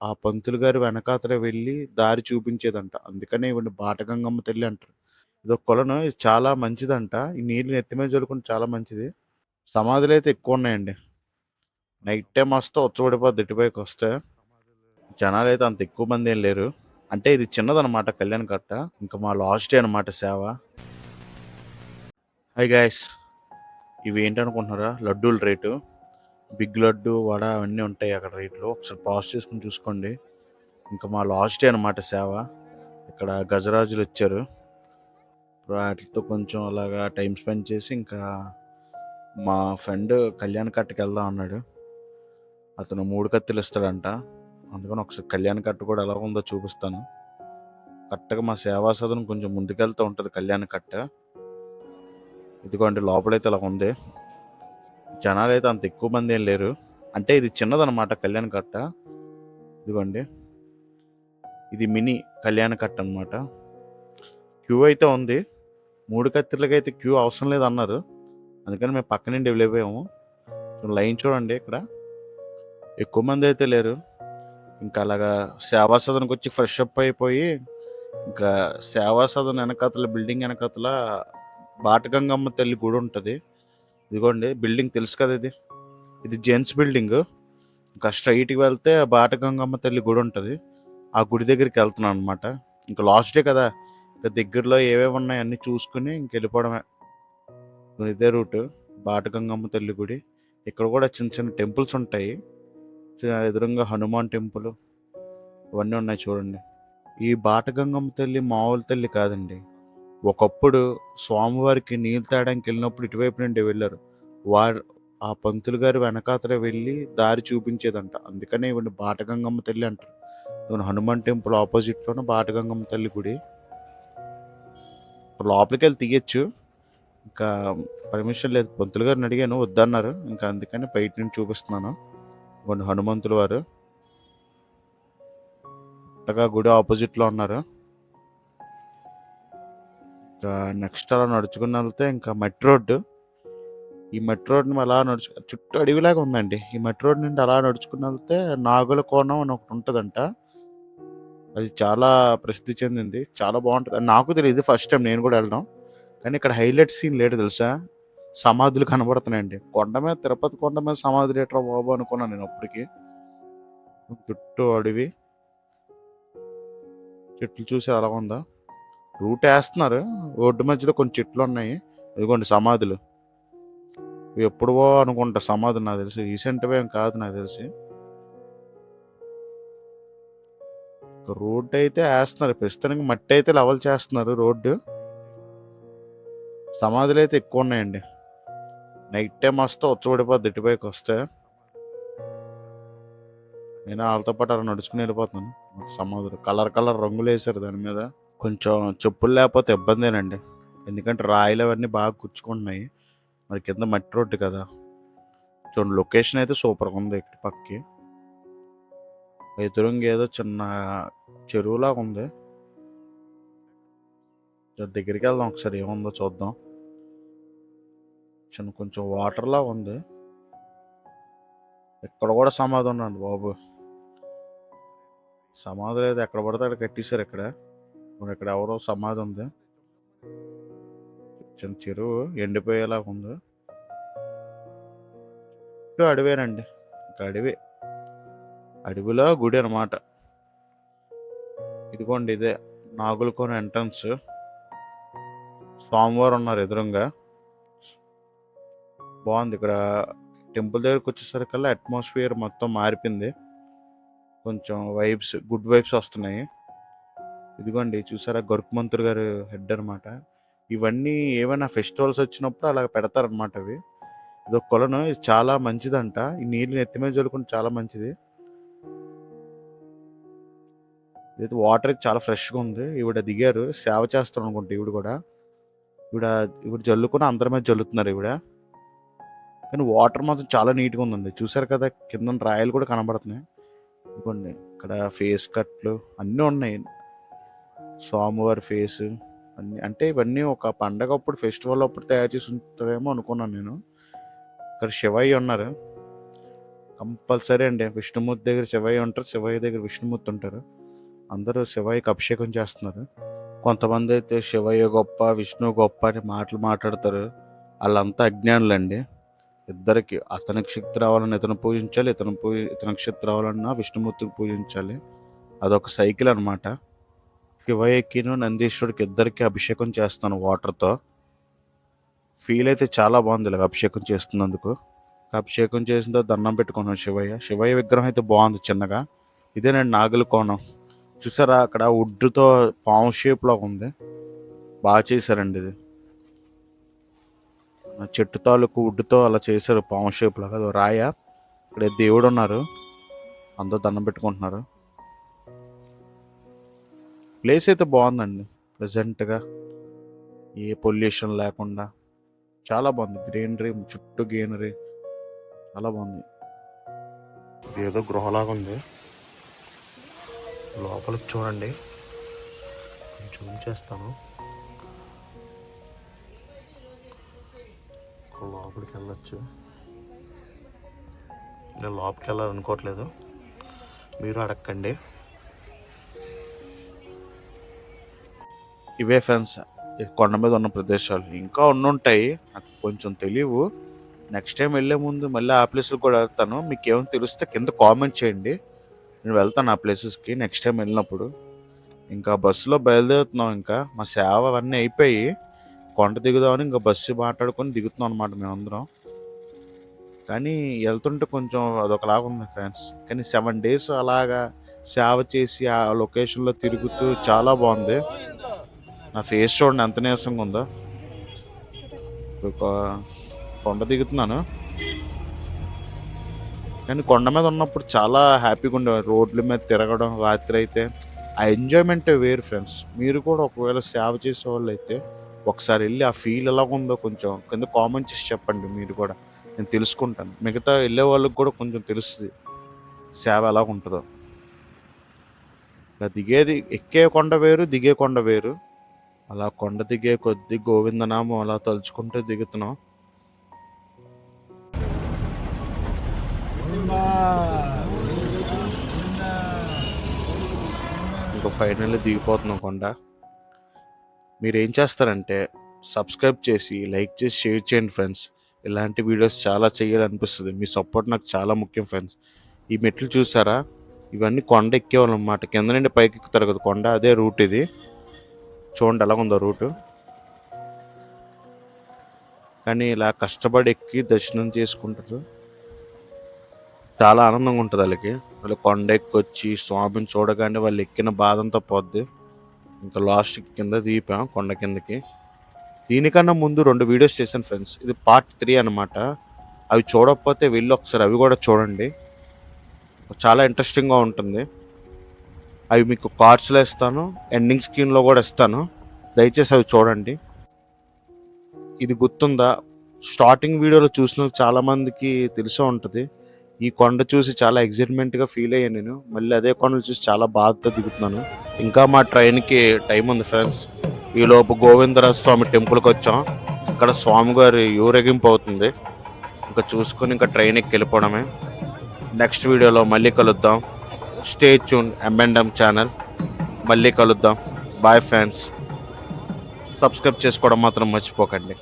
ఆ పంతులు గారు వెనకాతల వెళ్ళి దారి చూపించేదంట. అందుకనే ఈవిడని బాటగంగమ్మ తల్లి అంటారు. ఇదొక కొలను. ఇది చాలా మంచిదంట. ఈ నీళ్ళు నెత్తి మీద జల్లుకుంటే చాలా మంచిది. సమాధులైతే ఎక్కువున్నాయండి. నైట్ టైమ్ వస్తే ఉచ్చబడిపోద్ది ఇటుపైకొస్తే. జనాలైతే అంత ఎక్కువ మందేం లేరు. అంటే ఇది చిన్నదనమాట కళ్యాణ కట్ట. ఇంక మా లాస్ట్ డే అనమాట సేవ. Hi guys! ఇవేంటనుకుంటున్నారా? లడ్డూల రేటు. బిగ్ లడ్డు, వడ అవన్నీ ఉంటాయి అక్కడ రేట్లు. ఒకసారి పాజ్ చేసుకొని చూసుకోండి. ఇంకా మా లాస్ట్ డే అనమాట సేవ. ఇక్కడ గజరాజులొచ్చారు. వాటితో కొంచెం అలాగా టైం స్పెండ్ చేసి ఇంకా మా ఫ్రెండ్ కళ్యాణ కట్టకెళ్దాం అన్నాడు. అతను 3 కత్తులు ఇస్తాడంట. అందుకని ఒకసారి కళ్యాణ కట్ట కూడా ఎలా ఉందో చూపిస్తాను. కరెక్ట్‌గా మా సేవా సదనం కొంచెం ముందుకెళ్తూ ఉంటది కళ్యాణ కట్ట. ఇదిగోండి లోపలైతే ఇలా ఉంది. జనాలైతే అంత ఎక్కువ మందేం లేరు. అంటే ఇది చిన్నదనమాట కళ్యాణ కట్ట. ఇదిగోండి. ఇది మినీ కళ్యాణ కట్ట అనమాట. క్యూ అయితే ఉంది. 3 కత్తిర్లకైతే క్యూ అవసరం లేదన్నారు. అందుకని మేము పక్క నుండి వెళ్ళిపోయాము. లైన్ చూడండి ఇక్కడ. ఎక్కువ మంది అయితే లేరు. ఇంకా అలాగా సేవా సదన్‌కి వచ్చి ఫ్రెష్ అప్ అయిపోయి, ఇంకా సేవా సదన్ వెనకాతల బిల్డింగ్ వెనకాతల బాటగంగమ్మ తల్లి గుడి ఉంటది. ఇదిగోండి బిల్డింగ్ తెలుసు కదా ఇది. ఇది జెంట్స్ బిల్డింగు. ఇంకా స్ట్రెయిట్‌గా వెళ్తే బాటగంగమ్మ తల్లి గుడి ఉంటది. ఆ గుడి దగ్గరికి వెళ్తున్నాను అనమాట. ఇంకా లాస్ట్ డే కదా! ఇంకా దగ్గరలో ఏవేవి ఉన్నాయో అన్నీ చూసుకొని ఇంకెళ్ళిపోవడమే. ఇదే రూటు. బాటగంగమ్మ తల్లి గుడి. ఇక్కడ కూడా చిన్న చిన్న టెంపుల్స్ ఉంటాయి. ఎదురుంగా హనుమాన్ టెంపుల్ ఇవన్నీ ఉన్నాయి చూడండి. ఈ బాటగంగమ్మ తల్లి మామూలు తల్లి కాదండి. ఒకప్పుడు స్వామివారికి నీళ్ళు తేడానికి వెళ్ళినప్పుడు ఇటువైపు నుండి వెళ్ళారు. ఆ పంతులు గారు వెనకాతల వెళ్ళి దారి చూపించేదంట. అందుకనే ఈవిడని బాటగంగమ్మ తల్లి అంటారు. ఇదిగోండి హనుమాన్ టెంపుల్ ఆపోజిట్‌లోనే బాటగంగమ్మ తల్లి గుడి. లోపలికెళ్ళి తీయొచ్చు. ఇంకా పర్మిషన్ లేదు. పంతులు గారిని అడిగాను వద్దన్నారు. ఇంకా అందుకని బయట నుంచి చూపిస్తున్నాను. ఇదిగోండి హనుమంతుల వారు. కరెక్ట్‌గా గుడి ఆపోజిట్‌లో ఉన్నారు. ఇంకా నెక్స్ట్ అలా నడుచుకుని వెళ్తే ఇంకా మట్టి రోడ్డు. ఈ మట్టి రోడ్డుని అలా చుట్టూ అడవిలాగా ఉందండి. ఈ మట్టి రోడ్డు నుండి అలా నడుచుకుని వెళ్తే నాగుల కోణం అని ఒకటి ఉంటదంట. అది చాలా ప్రసిద్ధి చెందింది. చాలా బావుంటది. నాకు తెలీదు ఫస్ట్ టైం నేను కూడా వెళ్ళడం. కానీ ఇక్కడ హైలైట్ సీన్ లేడు తెలుసా? సమాధులు కనబడుతున్నాయండి. కొండ మీద తిరుపతి కొండ మీద సమాధులేట్రా బాబు అనుకున్నాను నేను అప్పటికి. చుట్టూ అడవి. చెట్లు చూసారు ఎలా ఉందో. రూట్ ఏస్తున్నారు. రోడ్డు మధ్యలో కొన్ని చెట్లున్నాయి. ఇదిగోండి సమాధులు. ఇవి ఎప్పుడువో అనుకుంటా సమాధులు నాకు తెలిసి. రీసెంట్‌వి ఏం కాదు నాకు తెలిసి. రోడ్డు అయితే ఏస్తున్నారు. ప్రస్తుతానికి మట్టి అయితే లెవెల్ చేస్తున్నారు రోడ్డు. సమాధులైతే ఎక్కువున్నాయండి. నైట్ టైమ్ వస్తే ఉచ్చబడిపోద్ది ఇటుపైకొస్తే. నేను ఆళ్ళతో పాటు అలా నడుచుకుని వెళ్ళిపోతున్నాను. సమాధులు కలర్ కలర్ రంగులేశారు దాని మీద. కొంచెం చెప్పులు లేకపోతే ఇబ్బందేనండి. ఎందుకంటే రాయిలు అవన్నీ బాగా గుచ్చుకుంటున్నాయి. మరి కింద మట్టి రోడ్డు కదా! చూడండి లొకేషన్ అయితే సూపర్‌గా ఉంది ఇటు పక్కకి. ఎదురుంగా ఏదో చిన్న చెరువులాగా ఉంది. దగ్గరికి వెళ్దాం ఒకసారి ఏముందో చూద్దాం. కొంచెం వాటర్‌లా ఉంది. ఇక్కడ కూడా సమాధి ఉందండి బాబు. సమాధి లేదు ఎక్కడ పడితే అక్కడ కట్టేశారు ఇక్కడ. మరి ఇక్కడ ఎవరో సమాధి ఉంది. చిన్న చెరువు ఎండిపోయేలాగా ఉంది. చుట్టూ అడవేనండి. ఇంకా అడవి. అడవిలో గుడి అనమాట. ఇదిగోండి ఇదే నాగులకోన ఎంట్రన్స్. స్వామివారు ఉన్నారు ఎదురుంగా. బాగుంది ఇక్కడ. టెంపుల్ దగ్గరికి వచ్చేసరికల్లా అట్మాస్ఫియర్ మొత్తం మారిపోయింది. కొంచెం గుడ్ వైబ్స్ వస్తున్నాయి. ఇదిగోండి చూసారా గరుత్మంతుడు గారు హెడ్ అనమాట. ఇవన్నీ ఏమైనా ఫెస్టివల్స్ వచ్చినప్పుడు అలా పెడతారనమాట అవి. ఇదొక కొలను. ఇది చాలా మంచిదంట. ఈ నీళ్ళు నెత్తి మీద జల్లుకుంటే చాలా మంచిది. ఇది వాటర్ చాలా ఫ్రెష్‌గా ఉంది. ఈవిడ దిగారు. సేవ చేస్తారు అనుకుంటా ఈవిడ కూడా. ఈవిడ జల్లుకొని అందరి మీద జల్లుతున్నారు ఈవిడ. కానీ వాటర్ మాత్రం చాలా నీట్‌గా ఉందండి. చూసారు కదా కిందన రాయలు కూడా కనబడుతున్నాయి. ఇదిగోండి ఇక్కడ ఫేస్ కట్లు అన్నీ ఉన్నాయి. స్వామివారి ఫేసు అన్నీ. అంటే ఇవన్నీ ఒక పండగప్పుడు ఫెస్టివల్ అప్పుడు తయారు చేసి ఉంటారేమో అనుకున్నాను నేను. ఇక్కడ శివయ్య ఉన్నారు. కంపల్సరీ అండి. విష్ణుమూర్తి దగ్గర శివయ్య ఉంటారు, శివయ్య దగ్గర విష్ణుమూర్తి ఉంటారు. అందరూ శివయ్యకి అభిషేకం చేస్తున్నారు. కొంతమంది అయితే శివయ్య గొప్ప, విష్ణు గొప్ప అని మాటలు మాట్లాడతారు. వాళ్ళంతా అజ్ఞానులండి. ఇద్దరికి అతనికి శక్తి రావాలని ఇతను పూజించాలి, ఇతనికి శక్తి రావాలన్నా విష్ణుమూర్తిని పూజించాలి. అదొక సైకిల్ అనమాట. శివయ్యకిను నందీశ్వరుడికి ఇద్దరికి అభిషేకం చేస్తాను వాటర్తో. ఫీల్ అయితే చాలా బాగుంది ఇలాగ అభిషేకం చేస్తున్నందుకు. అభిషేకం చేసిన తర్వాత దండం పెట్టుకున్నాను శివయ్య విగ్రహం అయితే బాగుంది చిన్నగా. ఇదేనండి నాగుల కోణం. చూసారా అక్కడ వుడ్తో పాము షేప్లో ఉంది. బాగా చేశారండి ఇది. చెట్టు తాలూకు వుడ్తో అలా చేశారు పాము షేప్ లాగా. అది రాయ. ఇక్కడ దేవుడు ఉన్నారు, అందరూ దండం పెట్టుకుంటున్నారు. ప్లేస్ అయితే బాగుందండి, ప్లెజెంట్గా, ఏ పొల్యూషన్ లేకుండా చాలా బాగుంది. గ్రీనరీ, చుట్టూ గ్రీనరీ చాలా బాగుంది. ఏదో గృహలాగా ఉంది. లోపలికి చూడండి, జూమ్ చేస్తాను. లోపలికి వెళ్ళచ్చు. నేను లోపలికి వెళ్ళాలనుకోవట్లేదు, మీరు అడగండి. ఇవే ఫ్రెండ్స్ కొండ మీద ఉన్న ప్రదేశాలు. ఇంకా ఉండుంటాయి, నాకు కొంచెం తెలియవు. నెక్స్ట్ టైం వెళ్ళే ముందు మళ్ళీ ఆ ప్లేస్కి కూడా వెళ్తాను. మీకు ఏమైనా తెలిస్తే కింద కామెంట్ చేయండి, నేను వెళ్తాను ఆ ప్లేసెస్కి నెక్స్ట్ టైం వెళ్ళినప్పుడు. ఇంకా బస్సులో బయలుదేరుతున్నాం. ఇంకా మా సేవ అవన్నీ అయిపోయి కొండ దిగుదామని ఇంకా బస్సు మాట్లాడుకొని దిగుతున్నాం అనమాట మేమందరం. కానీ వెళ్తుంటే కొంచెం అదొకలాగా ఉంది ఫ్రెండ్స్. కానీ 7 days అలాగా సేవ చేసి ఆ లొకేషన్లో తిరుగుతూ చాలా బాగుంది. నా ఫేస్ చూడండి ఎంత నీరసంగా ఉందో. ఒక కొండ దిగుతున్నాను, కానీ కొండ మీద ఉన్నప్పుడు చాలా హ్యాపీగా ఉండేవారు. రోడ్ల మీద తిరగడం రాత్రి అయితే ఆ ఎంజాయ్మెంటే వేరు ఫ్రెండ్స్. మీరు కూడా ఒకవేళ సేవ చేసే వాళ్ళు అయితే ఒకసారి వెళ్ళి ఆ ఫీల్ ఎలా ఉందో కొంచెం కింద కామెంట్ చేసి చెప్పండి. మీరు కూడా, నేను తెలుసుకుంటాను. మిగతా వెళ్ళే వాళ్ళకి కూడా కొంచెం తెలుస్తుంది సేవ ఎలా ఉంటుందో. ఇలా ఎక్కే కొండ వేరు, దిగే కొండ వేరు. అలా కొండ దిగే కొద్ది గోవిందనామం అలా తలుచుకుంటూ దిగుతున్నాం. ఇంకా ఫైనల్లీ దిగిపోతున్నాం కొండ. మీరు ఏం చేస్తారంటే సబ్స్క్రైబ్ చేసి, లైక్ చేసి, షేర్ చేయండి ఫ్రెండ్స్. ఇలాంటి వీడియోస్ చాలా చేయాలనిపిస్తుంది. మీ సపోర్ట్ నాకు చాలా ముఖ్యం ఫ్రెండ్స్. ఈ మెట్లు చూసారా, ఇవన్నీ కొండ ఎక్కేవాళ్ళు అన్నమాట. కింద నుండి పైకి ఎక్కుతారు కదా కొండ, అదే రూట్ ఇది. చూడండి ఎలా ఉందో రూటు. కానీ ఇలా కష్టపడి ఎక్కి దర్శనం చేసుకుంటారు, చాలా ఆనందంగా ఉంటుంది వాళ్ళకి. వాళ్ళు కొండ ఎక్కొచ్చి స్వామిని చూడగానే వాళ్ళు ఎక్కిన బాధ అంతా పోద్ది. ఇంకా లాస్ట్కి కింద దిగిపోయాం కొండ కిందకి. దీనికన్నా ముందు 2 వీడియోస్ చేశాను ఫ్రెండ్స్. ఇది part 3 అనమాట. అవి చూడకపోతే వెళ్ళి ఒకసారి అవి కూడా చూడండి, చాలా ఇంట్రెస్టింగ్గా ఉంటుంది. అవి మీకు కార్డ్స్లో ఇస్తాను, ఎండింగ్ స్క్రీన్లో కూడా ఇస్తాను, దయచేసి అవి చూడండి. ఇది గుర్తుందా, స్టార్టింగ్ వీడియోలో చూసిన చాలామందికి తెలిసే ఉంటుంది. ఈ కొండ చూసి చాలా ఎగ్జైట్మెంట్గా ఫీల్ అయ్యాను నేను. మళ్ళీ అదే కొండలు చూసి చాలా బాధతో దిగుతున్నాను. ఇంకా మా ట్రైన్కి టైం ఉంది ఫ్రెండ్స్. ఈలోపు గోవిందరాజ స్వామి టెంపుల్కి వచ్చాం. ఇక్కడ స్వామివారి ఊరేగింపు అవుతుంది. ఇంకా చూసుకొని ఇంకా ట్రైన్ ఎక్కి వెళ్ళిపోవడమే. నెక్స్ట్ వీడియోలో మళ్ళీ కలుద్దాం. Stay tune M&M channel. మళ్ళీ కలుద్దాం. Bye friends. సబ్స్క్రైబ్ చేసుకోవడం మాత్రం మర్చిపోకండి.